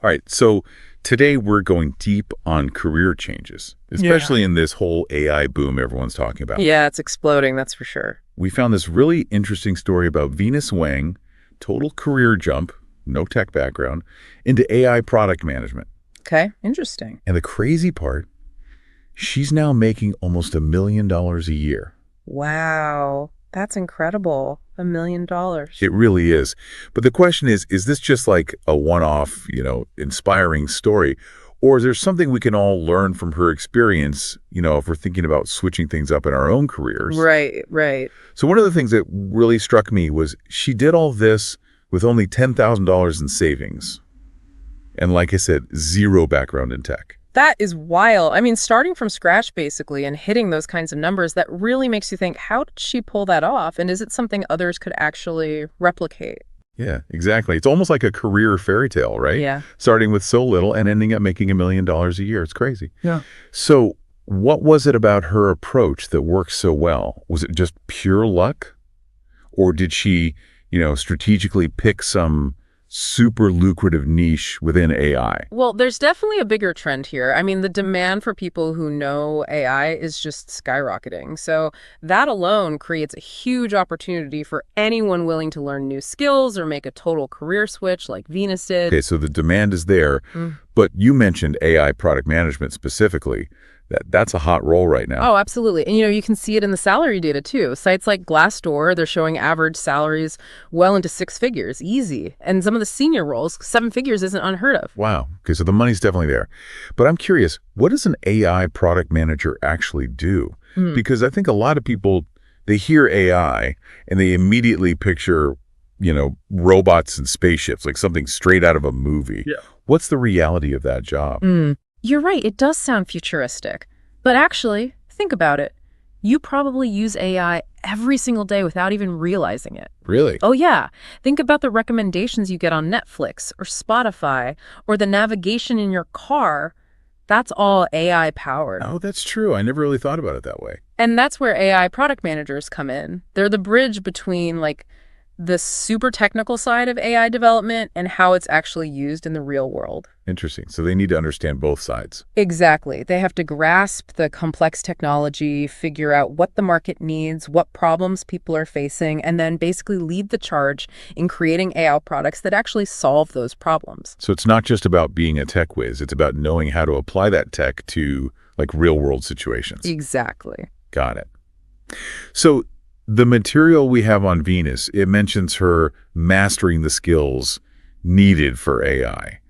All right, so today we're going deep on career changes, especially in this whole AI boom everyone's talking about. Yeah, it's exploding, that's for sure. We found this really interesting story about Venus Wang, total career jump, no tech background, into AI product management. Okay, interesting. And the crazy part, she's now making almost $1 million a year. Wow, that's incredible. $1 million. It really is. But the question is this just like a one-off, inspiring story? Or is there something we can all learn from her experience, if we're thinking about switching things up in our own careers? Right, right. So one of the things that really struck me was she did all this with only $10,000 in savings. And like I said, zero background in tech. That is wild. I mean, starting from scratch, basically, and hitting those kinds of numbers, that really makes you think, how did she pull that off? And is it something others could actually replicate? Yeah, exactly. It's almost like a career fairy tale, right? Yeah. Starting with so little and ending up making $1 million a year. It's crazy. Yeah. So what was it about her approach that worked so well? Was it just pure luck? Or did she, strategically pick some super lucrative niche within AI? Well, there's definitely a bigger trend here. I mean, the demand for people who know AI is just skyrocketing. So that alone creates a huge opportunity for anyone willing to learn new skills or make a total career switch like Venus did. Okay, so the demand is there, but you mentioned AI product management specifically. That's a hot role right now. Oh, absolutely. And, you can see it in the salary data, too. Sites like Glassdoor, they're showing average salaries well into 6 figures, easy. And some of the senior roles, 7 figures isn't unheard of. Wow. Okay, so the money's definitely there. But I'm curious, what does an AI product manager actually do? Because I think a lot of people, they hear AI and they immediately picture, robots and spaceships, like something straight out of a movie. Yeah. What's the reality of that job? You're right, it does sound futuristic. But actually, think about it. You probably use AI every single day without even realizing it. Really? Oh, yeah. Think about the recommendations you get on Netflix or Spotify or the navigation in your car. That's all AI powered. Oh, that's true. I never really thought about it that way. And that's where AI product managers come in. They're the bridge between the super technical side of AI development and how it's actually used in the real world. Interesting. So they need to understand both sides. Exactly. They have to grasp the complex technology, figure out what the market needs, what problems people are facing, and then basically lead the charge in creating AI products that actually solve those problems. So it's not just about being a tech whiz. It's about knowing how to apply that tech to real world situations. Exactly. Got it. So the material we have on Venus, it mentions her mastering the skills needed for AI.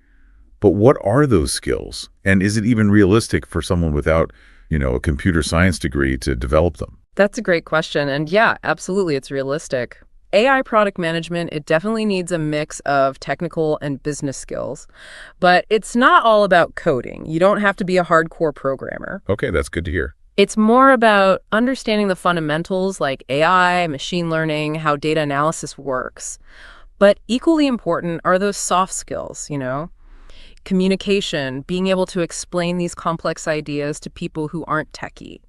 But what are those skills? And is it even realistic for someone without, a computer science degree to develop them? That's a great question. And yeah, absolutely, it's realistic. AI product management, it definitely needs a mix of technical and business skills. But it's not all about coding. You don't have to be a hardcore programmer. Okay, that's good to hear. It's more about understanding the fundamentals like AI, machine learning, how data analysis works. But equally important are those soft skills, communication, being able to explain these complex ideas to people who aren't techie,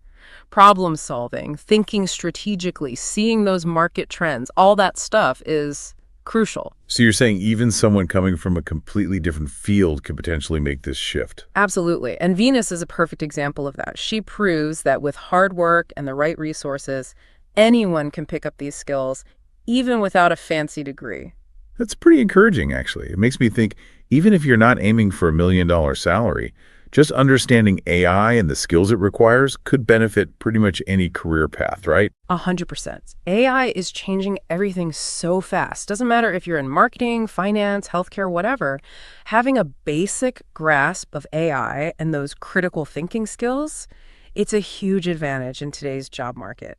problem solving, thinking strategically, seeing those market trends, all that stuff is crucial. So you're saying even someone coming from a completely different field could potentially make this shift? Absolutely. And Venus is a perfect example of that. She proves that with hard work and the right resources, anyone can pick up these skills, even without a fancy degree. That's pretty encouraging, actually. It makes me think, even if you're not aiming for $1 million salary, just understanding AI and the skills it requires could benefit pretty much any career path, right? 100%. AI is changing everything so fast. Doesn't matter if you're in marketing, finance, healthcare, whatever. Having a basic grasp of AI and those critical thinking skills, it's a huge advantage in today's job market.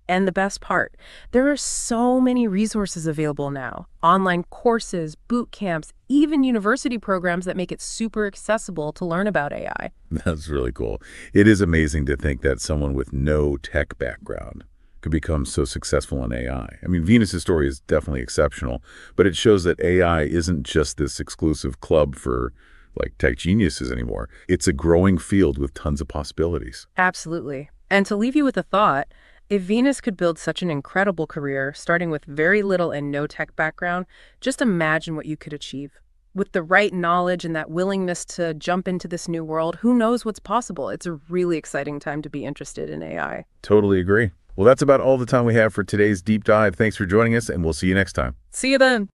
And the best part, there are so many resources available now. Online courses, boot camps, even university programs that make it super accessible to learn about AI. That's really cool. It is amazing to think that someone with no tech background could become so successful in AI. I mean, Venus's story is definitely exceptional, but it shows that AI isn't just this exclusive club for tech geniuses anymore. It's a growing field with tons of possibilities. Absolutely. And to leave you with a thought, if Venus could build such an incredible career, starting with very little and no tech background, just imagine what you could achieve. with the right knowledge and that willingness to jump into this new world, who knows what's possible? It's a really exciting time to be interested in AI. Totally agree. Well, that's about all the time we have for today's deep dive. Thanks for joining us, and we'll see you next time. See you then.